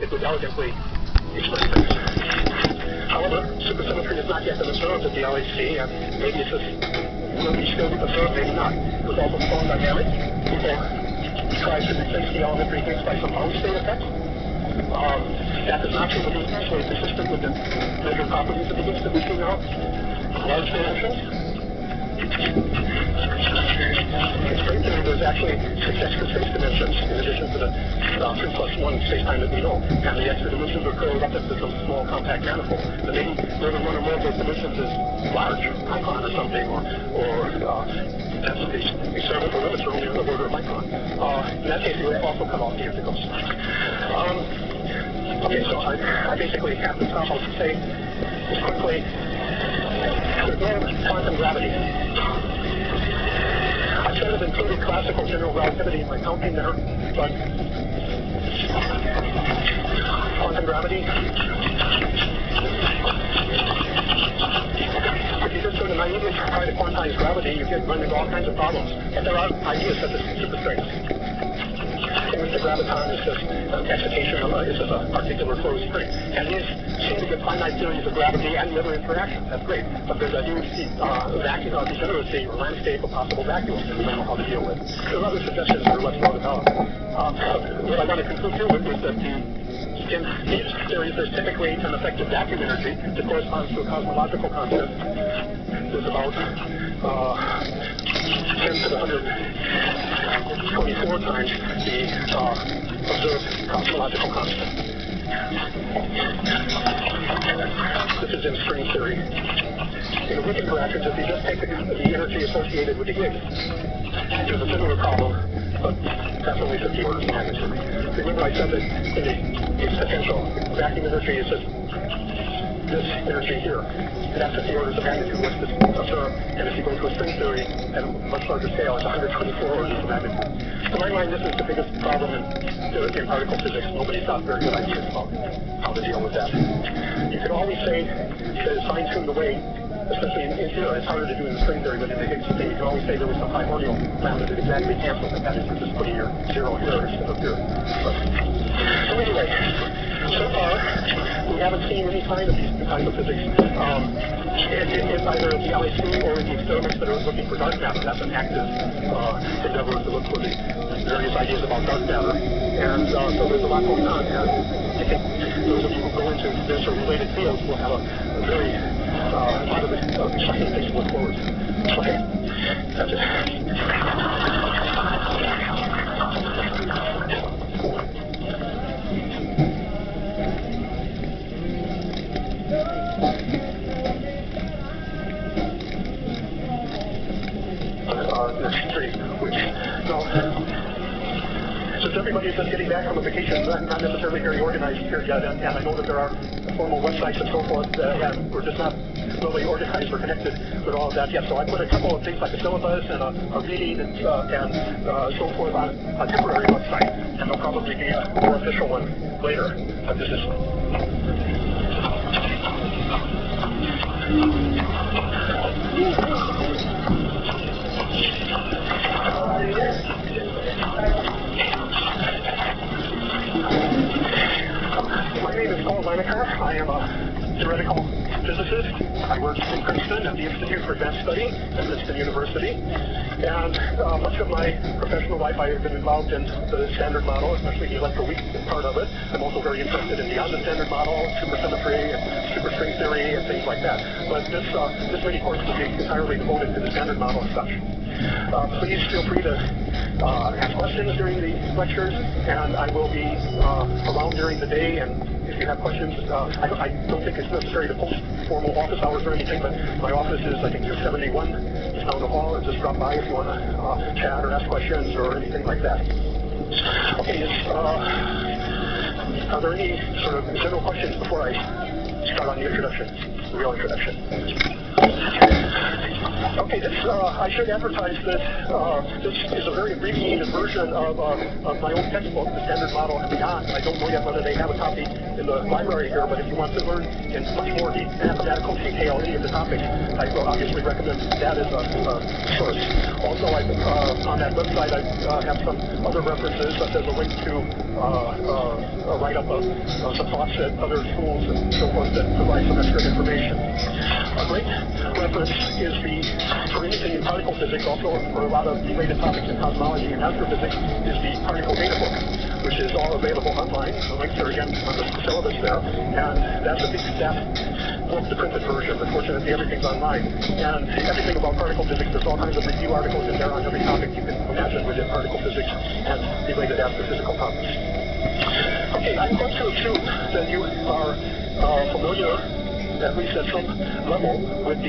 typically elegantly express things. However, supersymmetry has not yet been observed at the LHC, and maybe it's just will be still observed, maybe not. It was also strong dynamic. People tried to replace the elementary Higgs by some bound state effect. That does not seem to be actually consistent with the measured properties of the Higgs that we see now. Large dimensions. In string theory, there's actually 6 extra space dimensions in addition to the 3+1 space-time that we know. And the extra dimensions are curled up into some small compact manifold. But maybe more than one or more of those dimensions is large, micron or something, or that's the experimental limits are only on the order of micron. In that case, we would also cut off the integrals. Okay, so I basically have to stop. I'll say just quickly, there's no quantum gravity. I should have included classical general relativity in my counting there, but quantum gravity. If you just sort of naively try to quantize gravity, you get run into all kinds of problems. And there are ideas such as superstrings, in which the graviton is just an excitation of a particular closed string. And these seem to give finite theories of gravity and the other interactions. That's great. But there's a huge degeneracy or landscape of possible vacuums that we don't know how to deal with. There are other suggestions that are less well developed. What I want to conclude here with is that in these theories, there's typically an effective vacuum energy that corresponds to a cosmological constant. There's about 10 to the 124 times the observed cosmological constant. This is in string theory. In Witten interactions, if you just take the energy associated with the Higgs, there's a similar problem, but that's only 50 orders of magnitude. Remember I said that in the Higgs potential, vacuum energy is just this energy here. And that's 50 orders of magnitude what's observed. And if you go to a string theory at a much larger scale, it's 124 orders of magnitude. To my mind, this is the biggest problem in particle physics. Nobody's got very good ideas about how to deal with that. You can always say that it's fine-tuned away, especially in theory. It's harder to do in the string theory, but in the Higgs thing, you can always say there was some primordial lambda that exactly cancels it. That is, you're just putting your zero here instead of here. So anyway, so far, we haven't seen any sign of these kinds of physics. It's either at the LHC or in the experiments that are looking for dark matter. That's an active endeavor to look for the various ideas about dark matter. And so there's a lot going on. And I think those of you who go into this or related fields will have a very lot of exciting things to look forward to. Okay, that's it. Since everybody is just getting back from a vacation, not necessarily very organized here yet, and I know that there are formal websites and so forth, and we're just not really organized or connected with all of that yet. So I put a couple of things like a syllabus and a reading and so forth on a temporary website, and there'll probably be a more official one later. But this is... My name is Paul Lineker. I am a theoretical physicist. I work in Princeton at the Institute for Advanced Study at Princeton University. And much of my professional life I have been involved in the standard model, especially the electroweak part of it. I'm also very interested in beyond the standard model, supersymmetry and superstring theory and things like that. But this mini course will be entirely devoted to the standard model as such. Please feel free to ask questions during the lectures, and I will be around during the day. And if you have questions, I don't think it's necessary to post formal office hours or anything, but my office is, I think, 271 just down the hall, and just drop by if you want to chat or ask questions or anything like that. Okay, are there any sort of general questions before I start on the introduction, the real introduction? Okay, I should advertise that this is a very abbreviated version of my own textbook, The Standard Model and Beyond. I don't know yet whether they have a copy in the library here, but if you want to learn in much more mathematical detail any of the topics, I will obviously recommend that as a source. Also, on that website, I have some other references, such as a link to a write-up of some thoughts at other schools and so forth that provide some extra information. A great reference is for anything in particle physics, also for a lot of related topics in cosmology and astrophysics, is the particle data book, which is all available online. The links are again on the syllabus there, and that's a big step. Book, the printed version, but fortunately everything's online. And everything about particle physics, there's all kinds of review articles in there on every topic you can imagine within particle physics and related astrophysical topics. Okay, I'm going to assume that you are familiar, at least at some level, with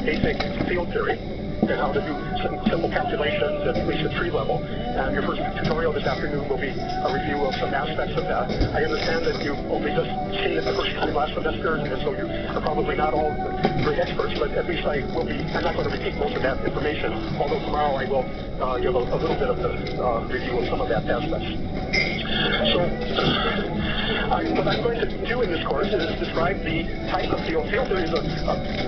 basic field theory and how to do some simple calculations, at least at tree level. And your first tutorial this afternoon will be a review of some aspects of that. I understand that you only just seen it the first time last semester, and so you are probably not all great experts, but at least I'm not going to repeat most of that information, although tomorrow I will give a little bit of the review of some of that aspects. So, what I'm going to do in this course is describe the type of field. Field theory is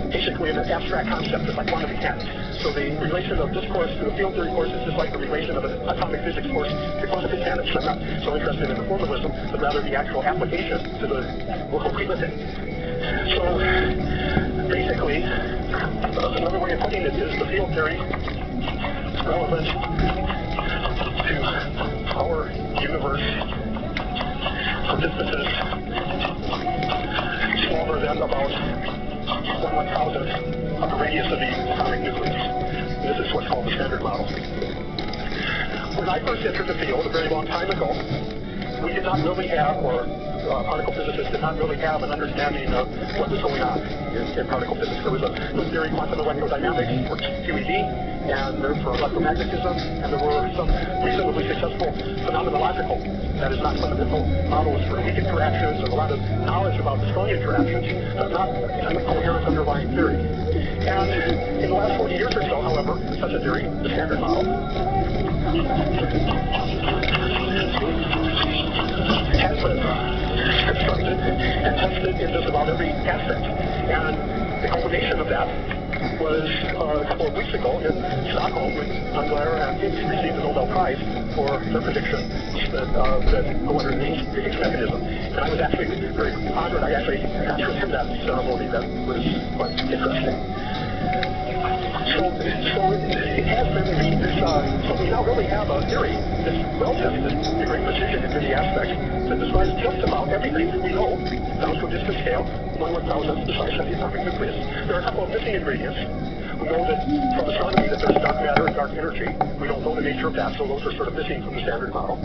basically an abstract concept, just like quantum mechanics. So the relation of this course to the field theory course is just like the relation of an atomic physics course to quantum mechanics. I'm not so interested in the formalism, but rather the actual application to the world we live in. So, basically, another way of putting it is the field theory relevant to our universe for distances smaller than about 1/1000th of the radius of the atomic nucleus. This is what's called the Standard Model. When I first entered the field a very long time ago, we did not really have, or particle physicists did not really have an understanding of what was going on in particle physics. There was a theory, quantum electrodynamics, or QED, and there for electromagnetism, and there were some reasonably successful phenomenological, that is not fundamental models for weak interactions, and a lot of knowledge about the strong interactions, but not a coherent underlying theory. And in the last 40 years or so, however, such a theory, the Standard Model, has been constructed and tested in just about every aspect. And the culmination of that was a couple of weeks ago in Stockholm when Angler and Higgs received the Nobel Prize for their predictions that go under the Higgs mechanism. And I was actually very honored. I actually got to attend that ceremony. That was quite interesting. So it has been so we now really have a theory that's well tested to great precision in many aspects that describes just about everything we know down to a distant scale, 1/1000th the size of the atomic nucleus. There are a couple of missing ingredients. We know that from astronomy that there's dark matter and dark energy. We don't know the nature of that, so those are sort of missing from the Standard Model.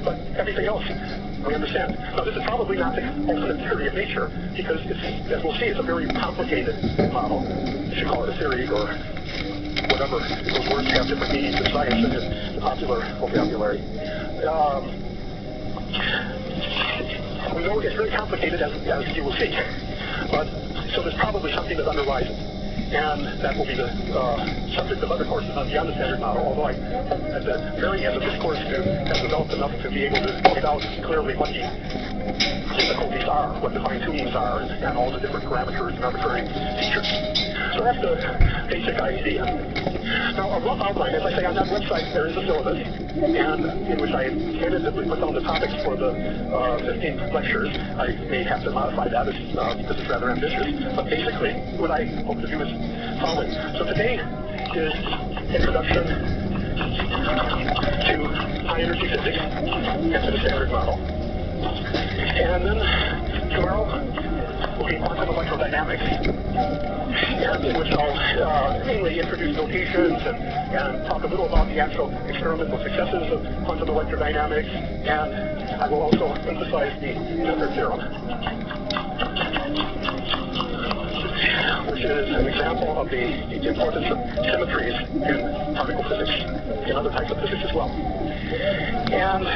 But everything else we understand. Now, this is probably not the ultimate theory of nature, because it's, as we'll see, it's a very complicated model. You should call it a theory or whatever. Those words have different meanings in science and in the popular vocabulary. We know it's very complicated, as you will see. But so there's probably something that underlies it. And that will be the subject of other courses on beyond the Standard Model, although I hope at the very end of this course to have developed enough to be able to point out clearly what the difficulties are, what the fine-tunings are, and all the different parameters and arbitrary features. So that's the basic idea. Now, a rough outline, as I say, on that website there is a syllabus, and in which I tentatively put down the topics for the 15 lectures. I may have to modify that because it's rather ambitious. But basically, what I hope to do is following. So today is introduction to high-energy physics and to the Standard Model. And then tomorrow will be quantum electrodynamics, and in which I'll mainly introduce notations and talk a little about the actual experimental successes of quantum electrodynamics, and I will also emphasize the Noether theorem. which is an example of the importance of symmetries in particle physics, in other types of physics as well. And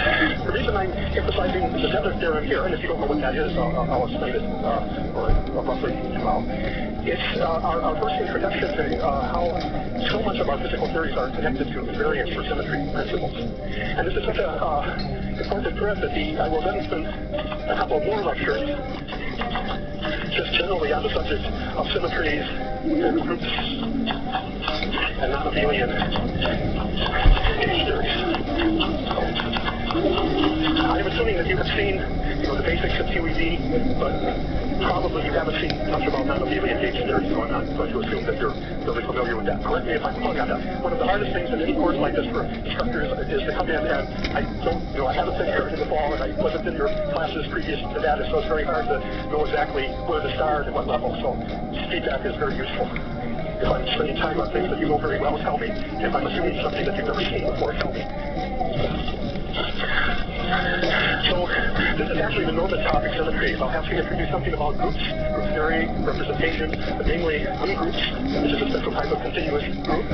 the reason I'm emphasizing the Dedekind theorem here, and if you don't know what that is, I'll explain it roughly. It's our first introduction to how so much of our physical theories are connected to invariance or symmetry principles. And this is such an important thread that I will then spend a couple more lectures just generally on the subject of symmetries and groups and non-abelian gauge theories. I'm assuming that you have seen the basics of QED, but probably you haven't seen much about non-abelian gauge theory, so I'm not going to assume that you're really familiar with that. Correct me if I'm wrong on that. One of the hardest things in any course like this for instructors is to come in and I haven't been here in the fall and I wasn't in your classes previous to that, so it's very hard to know exactly where to start and what level, so feedback is very useful. If I'm spending time on things that you know very well, tell me. If I'm assuming something that you've never seen before, tell me. So this is actually the Norman topic, symmetry. I'll have to introduce something about group theory, representation, but mainly ungroups, which is a special type of continuous group,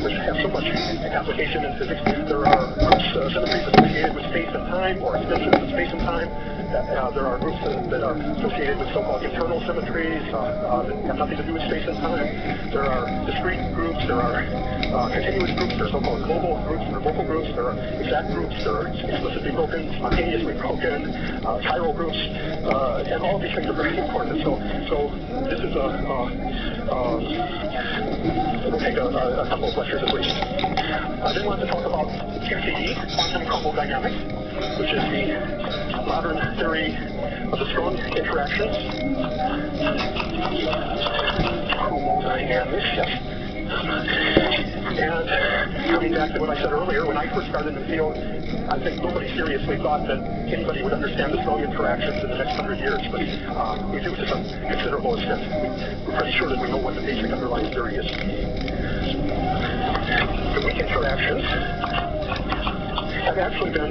which has so much application in physics. There are groups, symmetries associated with space and time, or extensions of space and time. There are groups that are associated with so-called internal symmetries that have nothing to do with space and time. There are discrete groups. There are continuous groups. There are so-called global groups. There are local groups. There are exact groups. There are explicitly broken, spontaneously broken, chiral groups, and all of these things are very important. So this is we'll take a couple of lectures at least. I then want to talk about QCD, quantum chromodynamics, which is the modern theory of the strong interactions. Chromodynamics, yes. And coming back to what I said earlier, when I first started in the field, I think nobody seriously thought that anybody would understand the strong interactions in the next 100 years, but we do to some considerable extent. We're pretty sure that we know what the basic underlying theory is. The weak interactions have actually been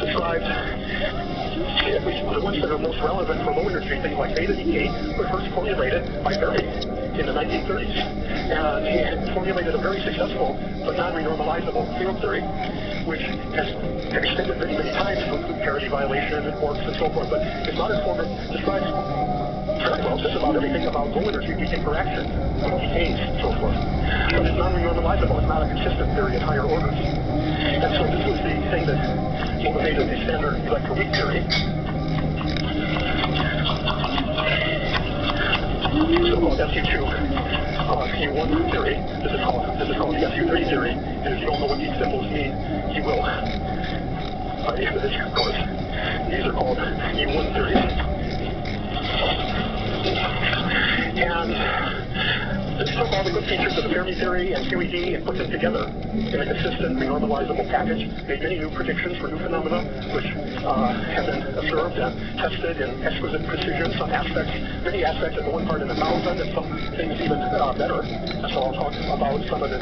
described, at least the ones that are most relevant for low energy things like beta decay, were first formulated by Berry in the 1930s. And he had formulated a very successful but non-renormalizable field theory, which has been extended many, many times to include parity violation and quarks and so forth. But his modern form describes very well just about everything about low energy weak interaction, decays, and so forth. But it's non-renormalizable. It's not a consistent theory at higher orders. And so this was the thing that motivated the standard electroweak theory. So-called SU2 U1 theory. This is called the SU3 theory. And if you don't know what these symbols mean, you will by the end of this course. These are called U1 theories. And this took all the good features of the Fermi theory and QED and put them together in a consistent, renormalizable package, made many new predictions for new phenomena, which have been observed and tested in exquisite precision, some aspects, many aspects at 1 part in 1,000, and some things even better. And so I'll talk about some of the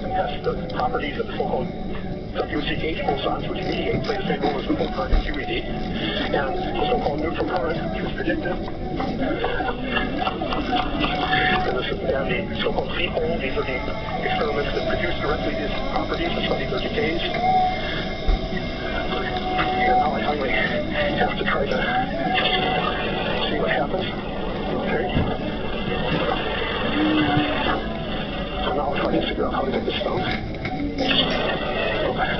properties of the so-called WCH bosons, which mediate, play the same role as the photon in QED, and the so-called neutral current, which is predictive. And the so-called Z-hole, these are the experiments that produce directly these properties and study their decays. And now I finally have to try to see what happens. Okay. So now I'll try to figure out how to get this done. Okay.